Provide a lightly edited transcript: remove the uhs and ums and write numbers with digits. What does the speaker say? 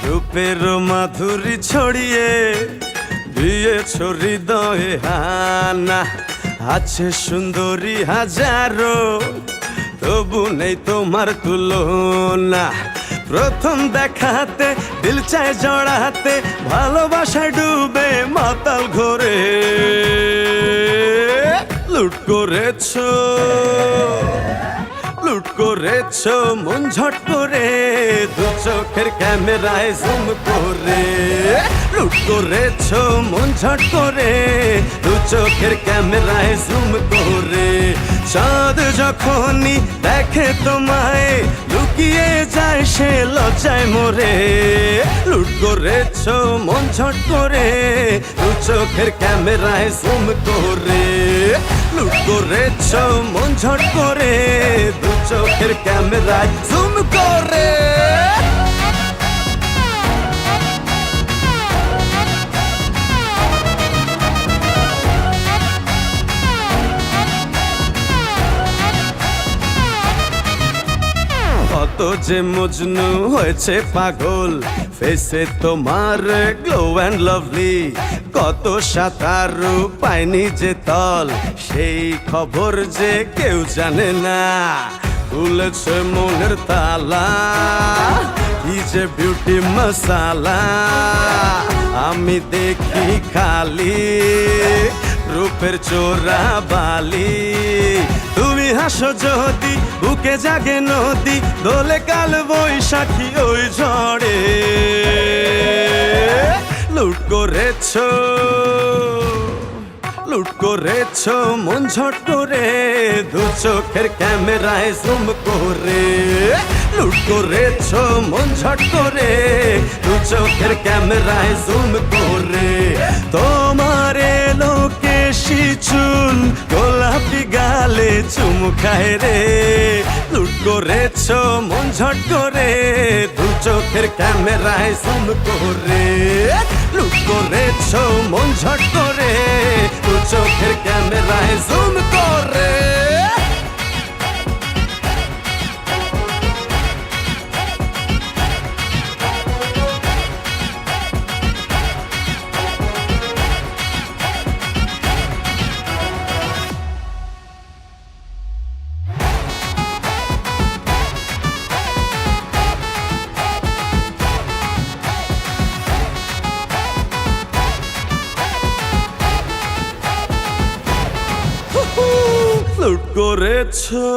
রূপের মাধুরী ছড়িয়ে দিয়েছ হৃদয়ে হানা। আছে সুন্দরী হাজারো, তবু নেই তোমার তুলনা। প্রথম দেখাতে দিল চায় জড়াতে, ভালোবাসায় ডুবে মাতাল ঘরে লুট করেছো, লুট করেছো মন ঝট করে, দু চোখের ক্যামেরায় জুম করে। লুট করেছো মন ঝট করে, দু চোখের ক্যামেরায় জুম করে। চাঁদ যখনই দেখে তোমায়, লুকিয়ে যায় সে লজ্জায় মরে। লুট করেছো মন ঝট করে, দু চোখের ক্যামেরায় জুম করে। লুট করেছো মন ঝট করে, দু চোখের ক্যামেরায় জুম করে। কত যে মজনু হয়েছে পাগল, ফেসে তোমার গ্লো অ্যান্ড লাভলি। কত সাঁতারু পায়নি যে তল, সেই খবর যে কেউ জানে না। খুলেছে মনের তালা, কি যে বিউটি মশালা। আমি দেখি খালি রূপের চোরা বালি। তুমি হাসো যদি বুকে জাগে নদী, দোলে কাল বৈশাখী ওই ঝড়ে। লুট করেছো, লুট করেছো মন ঝট করে, দু চোখের ক্যামেরায় জুম করে। লুট করেছো মন ঝট করে, দু চোখের ক্যামেরায় জুম করে। তোমার এলো কেশি চুল, গোলাপি গালে চুমু খায় রে। লুট করেছো মন ঝট করে, দু চোখের ক্যামেরায় জুম করে। লুট করেছো মন ঝট করে, দু চোখের ক্যামেরায় জুম করে। লুট করেছো।